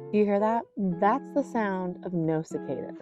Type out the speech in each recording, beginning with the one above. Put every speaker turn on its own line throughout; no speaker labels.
Do you hear that? That's the sound of no cicadas.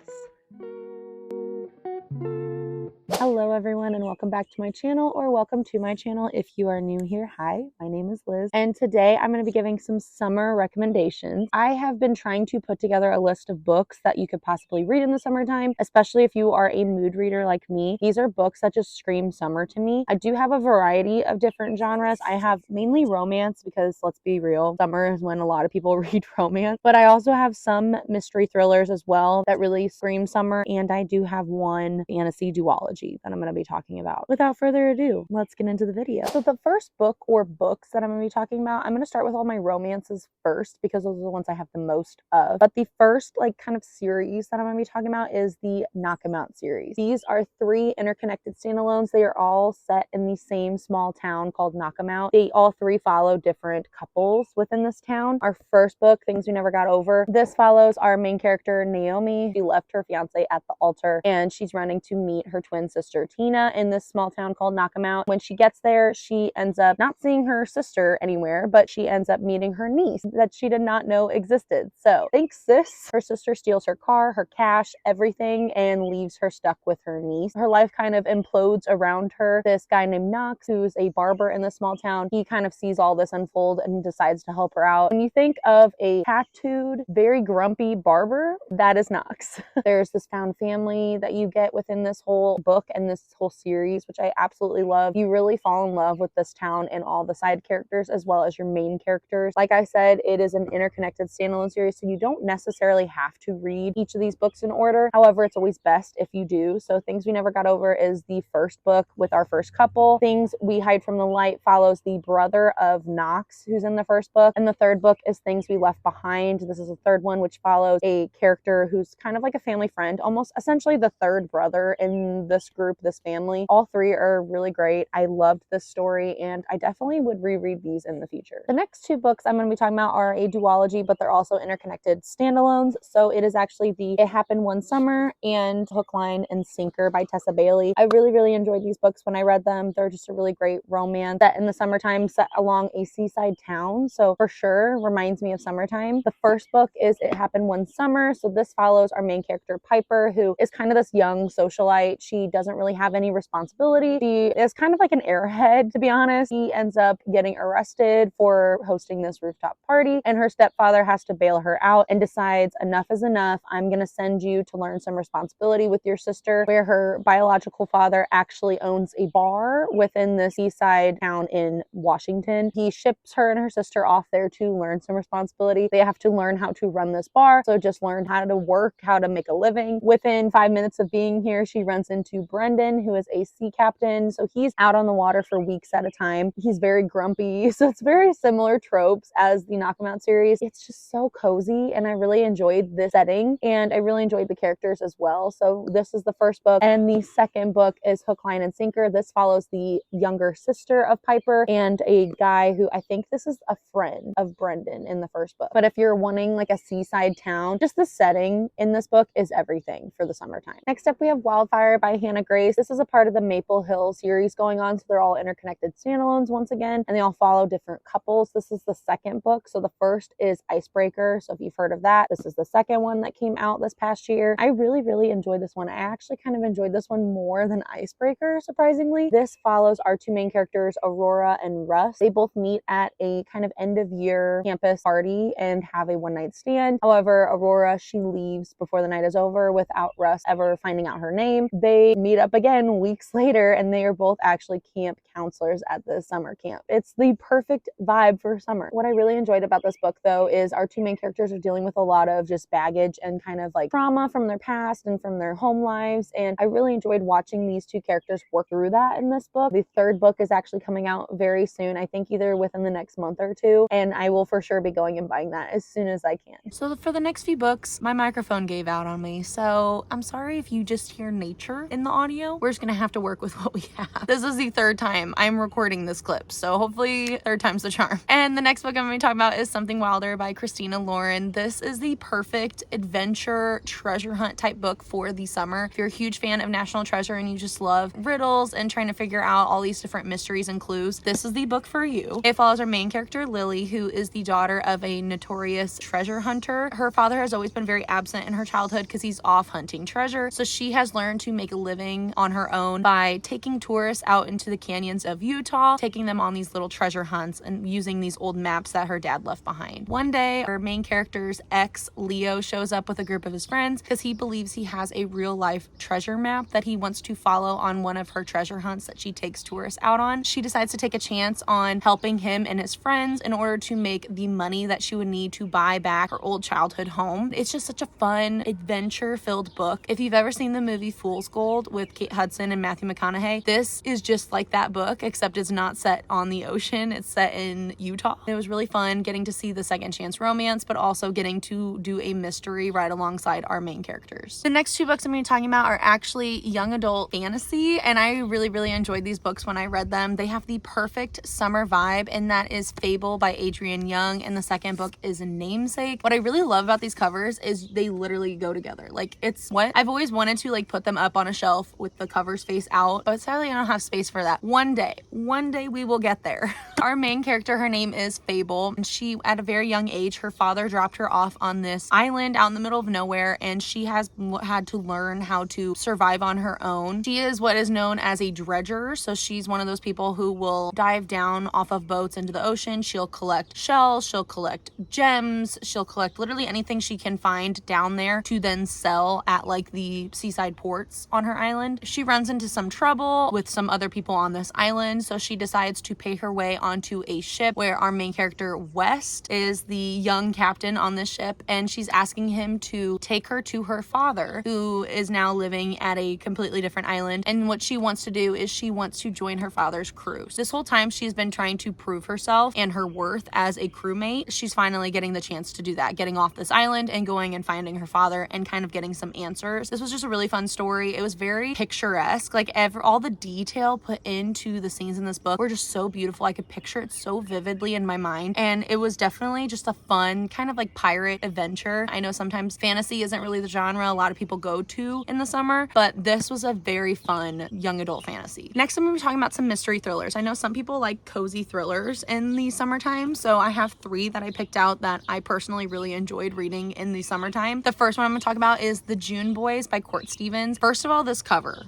Hello everyone and welcome back to my channel, or welcome to my channel if you are new here. Hi, my name is Liz and today I'm going to be giving some summer recommendations. I have been trying to put together a list of books that you could possibly read in the summertime, especially if you are a mood reader like me. These are books that just scream summer to me. I do have a variety of different genres. I have mainly romance because let's be real, summer is when a lot of people read romance, but I also have some mystery thrillers as well that really scream summer, and I do have one fantasy duology that I'm going to be talking about. Without further ado, let's get into the video. So the first book or books that I'm going to be talking about, I'm going to start with all my romances first because those are the ones I have the most of. But the first kind of series that I'm going to be talking about is the Knock 'Em Out series. These are 3 interconnected standalones. They are all set in the same small town called Knock 'Em Out. They all 3 follow different couples within this town. Our first book, Things We Never Got Over, this follows our main character Naomi. She left her fiance at the altar and she's running to meet her twin sister Tina in this small town called Knock 'Em Out. When she gets there, she ends up not seeing her sister anywhere, but she ends up meeting her niece that she did not know existed. So thanks sis. Her sister steals her car, her cash, everything, and leaves her stuck with her niece. Her life kind of implodes around her. This guy named Knox, who's a barber in this small town, he kind of sees all this unfold and decides to help her out. When you think of a tattooed, very grumpy barber, that is Knox. There's this found family that you get within this whole book and this whole series, which I absolutely love. You really fall in love with this town and all the side characters as well as your main characters. Like I said, it is an interconnected standalone series, so you don't necessarily have to read each of these books in order. However, it's always best if you do. So Things We Never Got Over is the first book with our first couple. Things We Hide from the Light follows the brother of Knox, who's in the first book. And the third book is Things We Left Behind. This is the third one, which follows a character who's kind of like a family friend, almost essentially the third brother in this group, this family. All 3 are really great. I loved this story and I definitely would reread these in the future. The next 2 books I'm going to be talking about are a duology, but they're also interconnected standalones. So it is actually the It Happened One Summer and Hook, Line, and Sinker by Tessa Bailey. I really enjoyed these books when I read them. They're just a really great romance set in the summertime, set along a seaside town. So for sure reminds me of summertime. The first book is It Happened One Summer. So this follows our main character Piper, who is kind of this young socialite. She doesn't really have any responsibility. She is kind of like an airhead, to be honest. She ends up getting arrested for hosting this rooftop party, and her stepfather has to bail her out and decides enough is enough. I'm going to send you to learn some responsibility with your sister, where her biological father actually owns a bar within the seaside town in Washington. He ships her and her sister off there to learn some responsibility. They have to learn how to run this bar, so just learn how to work, how to make a living. Within 5 minutes of being here, she runs into Brendan, who is a sea captain. So he's out on the water for weeks at a time. He's very grumpy. So it's very similar tropes as the Knock 'Em Out series. It's just so cozy and I really enjoyed this setting and I really enjoyed the characters as well. So this is the first book, and the second book is Hook, Line, and Sinker. This follows the younger sister of Piper and a guy who I think this is a friend of Brendan in the first book. But if you're wanting like a seaside town, just the setting in this book is everything for the summertime. Next up, we have Wildfire by Hannah Grace. This is a part of the Maple Hill series going on, so they're all interconnected standalones once again, and they all follow different couples. This is the second book. So the first is Icebreaker. So if you've heard of that, this is the second one that came out this past year. I really enjoyed this one. I actually kind of enjoyed this one more than Icebreaker, surprisingly. This follows our 2 main characters, Aurora and Russ. They both meet at a kind of end of year campus party and have a one-night stand. However, Aurora, she leaves before the night is over without Russ ever finding out her name. They meet up again weeks later and they are both actually camp counselors at the summer camp. It's the perfect vibe for summer. What I really enjoyed about this book though is our 2 main characters are dealing with a lot of just baggage and kind of like trauma from their past and from their home lives, and I really enjoyed watching these 2 characters work through that in this book. The third book is actually coming out very soon, I think either within the next month or 2, and I will for sure be going and buying that as soon as I can. So for the next few books, my microphone gave out on me, so I'm sorry if you just hear nature in the audio audio, we're just gonna have to work with what we have. This is the third time I'm recording this clip, so hopefully third time's the charm. And the next book I'm gonna be talking about is Something Wilder by Christina Lauren. This is the perfect adventure treasure hunt type book for the summer. If you're a huge fan of National Treasure and you just love riddles and trying to figure out all these different mysteries and clues, this is the book for you. It follows our main character, Lily, who is the daughter of a notorious treasure hunter. Her father has always been very absent in her childhood because he's off hunting treasure. So she has learned to make a living on her own by taking tourists out into the canyons of Utah, taking them on these little treasure hunts and using these old maps that her dad left behind. One day, our main character's ex, Leo, shows up with a group of his friends because he believes he has a real life treasure map that he wants to follow on one of her treasure hunts that she takes tourists out on. She decides to take a chance on helping him and his friends in order to make the money that she would need to buy back her old childhood home. It's just such a fun, adventure-filled book. If you've ever seen the movie Fool's Gold with Kate Hudson and Matthew McConaughey, this is just like that book, except it's not set on the ocean. It's set in Utah. It was really fun getting to see the second chance romance, but also getting to do a mystery right alongside our main characters. The next two books I'm going to be talking about are actually young adult fantasy, and I really enjoyed these books when I read them. They have the perfect summer vibe, and that is Fable by Adrienne Young, and the second book is Namesake. What I really love about these covers is they literally go together. Like, it's what I've always wanted to like put them up on a shelf with the covers face out, but sadly I don't have space for that. One day we will get there. Our main character, her name is Fable, and she, at a very young age, her father dropped her off on this island out in the middle of nowhere, and she has had to learn how to survive on her own. She is what is known as a dredger, so she's one of those people who will dive down off of boats into the ocean. She'll collect shells, she'll collect gems, she'll collect literally anything she can find down there to then sell at like the seaside ports on her island. She runs into some trouble with some other people on this island, so she decides to pay her way onto a ship where our main character, West, is the young captain on this ship, and she's asking him to take her to her father, who is now living at a completely different island. And what she wants to do is she wants to join her father's crew. So this whole time she's been trying to prove herself and her worth as a crewmate. She's finally getting the chance to do that, getting off this island and going and finding her father and kind of getting some answers. This was just a really fun story. It was very picturesque. Like all the detail put into the scenes in this book were just so beautiful. I could picture it so vividly in my mind, and it was definitely just a fun kind of like pirate adventure. I know sometimes fantasy isn't really the genre a lot of people go to in the summer, but this was a very fun young adult fantasy. Next, I'm going to be talking about some mystery thrillers. I know some people like cozy thrillers in the summertime, so I have three that I picked out that I personally really enjoyed reading in the summertime. The first one I'm going to talk about is The June Boys by Court Stevens. First of all, this cover.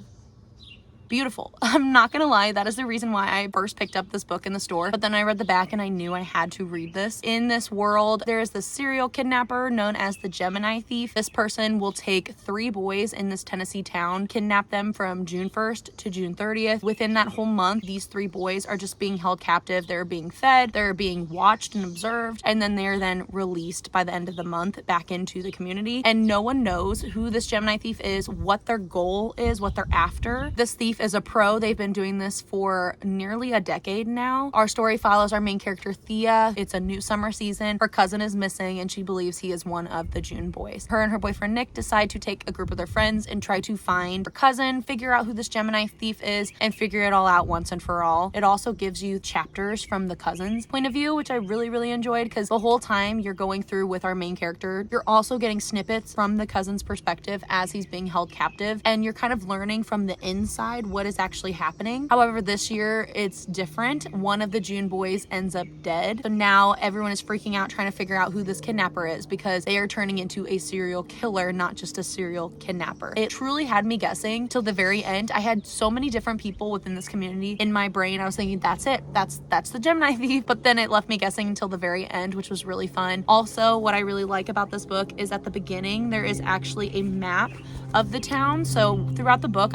Beautiful. I'm not gonna lie, that is the reason why I first picked up this book in the store, but then I read the back and I knew I had to read this. In this world, there is this serial kidnapper known as the Gemini Thief. This person will take 3 boys in this Tennessee town, kidnap them from June 1st to June 30th. Within that whole month, these 3 boys are just being held captive. They're being fed, they're being watched and observed, and then they're then released by the end of the month back into the community. And no one knows who this Gemini Thief is, what their goal is, what they're after. This thief is a pro. They've been doing this for nearly a decade now. Our story follows our main character, Thea. It's a new summer season. Her cousin is missing and she believes he is one of the June boys. Her and her boyfriend Nick decide to take a group of their friends and try to find her cousin, figure out who this Gemini thief is, and figure it all out once and for all. It also gives you chapters from the cousin's point of view, which I really enjoyed, because the whole time you're going through with our main character, you're also getting snippets from the cousin's perspective as he's being held captive, and you're kind of learning from the inside what is actually happening. However, this year it's different. One of the June boys ends up dead. So now everyone is freaking out trying to figure out who this kidnapper is, because they are turning into a serial killer, not just a serial kidnapper. It truly had me guessing till the very end. I had so many different people within this community in my brain. I was thinking, that's it. That's the Gemini thief. But then it left me guessing until the very end, which was really fun. Also, what I really like about this book is at the beginning, there is actually a map of the town. So throughout the book,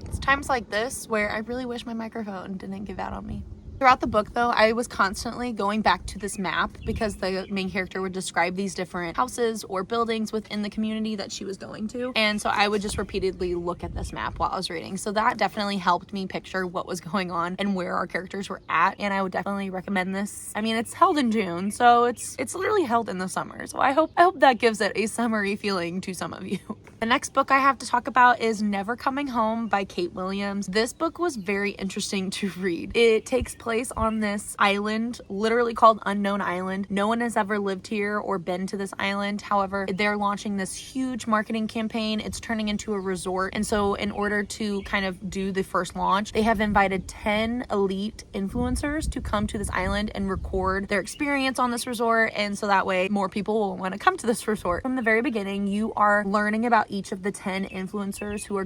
it's times like this where I really wish my microphone didn't give out on me. Throughout the book, though, I was constantly going back to this map because the main character would describe these different houses or buildings within the community that she was going to. And so I would just repeatedly look at this map while I was reading. So that definitely helped me picture what was going on and where our characters were at. And I would definitely recommend this. I mean, it's held in June, so it's literally held in the summer. So I hope that gives it a summery feeling to some of you. The next book I have to talk about is Never Coming Home by Kate Williams. This book was very interesting to read. It takes place on this island, literally called Unknown Island. No one has ever lived here or been to this island. However, they're launching this huge marketing campaign. It's turning into a resort. And so in order to kind of do the first launch, they have invited 10 elite influencers to come to this island and record their experience on this resort. And so that way more people will want to come to this resort. From the very beginning, you are learning about each of the 10 influencers who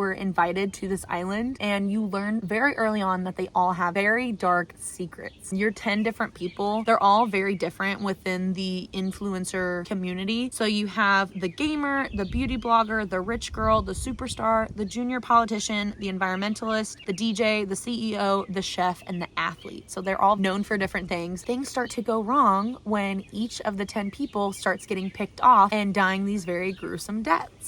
are invited to this island, and you learn very early on that they all have very dark secrets. You're 10 different people. They're all very different within the influencer community. So you have the gamer, the beauty blogger, the rich girl, the superstar, the junior politician, the environmentalist, the DJ, the CEO, the chef, and the athlete. So they're all known for different things. Things start to go wrong when each of the 10 people starts getting picked off and dying these very gruesome deaths.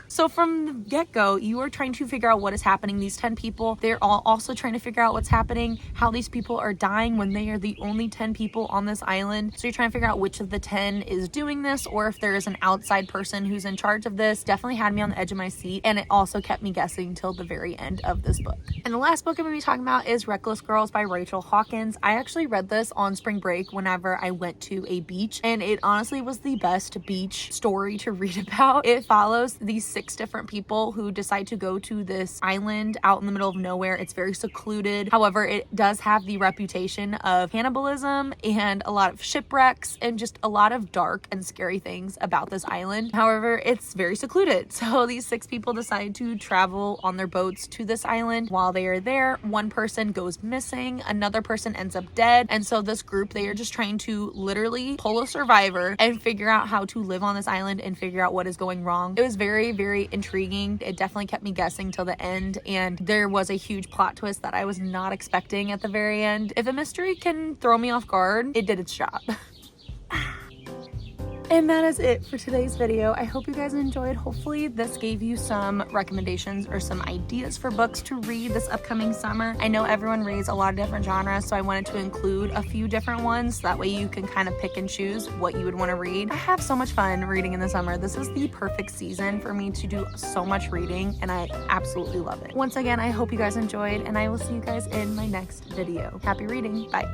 So from the get-go, you are trying to figure out what is happening. These 10 people, they're all also trying to figure out what's happening, how these people are dying when they are the only 10 people on this island. So you're trying to figure out which of the 10 is doing this, or if there is an outside person who's in charge of this. Definitely had me on the edge of my seat, and it also kept me guessing till the very end of this book. And the last book I'm going to be talking about is Reckless Girls by Rachel Hawkins. I actually read this on spring break whenever I went to a beach, and it honestly was the best beach story to read about. It follows these 6 different people who decide to go to this island out in the middle of nowhere. It's very secluded. However, it does have the reputation of cannibalism and a lot of shipwrecks and just a lot of dark and scary things about this island. However, it's very secluded. So these 6 people decide to travel on their boats to this island. While they are there, one person goes missing, another person ends up dead. And so this group, they are just trying to literally pull a survivor and figure out how to live on this island and figure out what is going wrong. It was very, very intriguing. It definitely kept me guessing till the end, and there was a huge plot twist that I was not expecting at the very end. If a mystery can throw me off guard, it did its job. And that is it for today's video. I hope you guys enjoyed. Hopefully this gave you some recommendations or some ideas for books to read this upcoming summer. I know everyone reads a lot of different genres, so I wanted to include a few different ones. That way you can kind of pick and choose what you would want to read. I have so much fun reading in the summer. This is the perfect season for me to do so much reading, and I absolutely love it. Once again, I hope you guys enjoyed, and I will see you guys in my next video. Happy reading. Bye.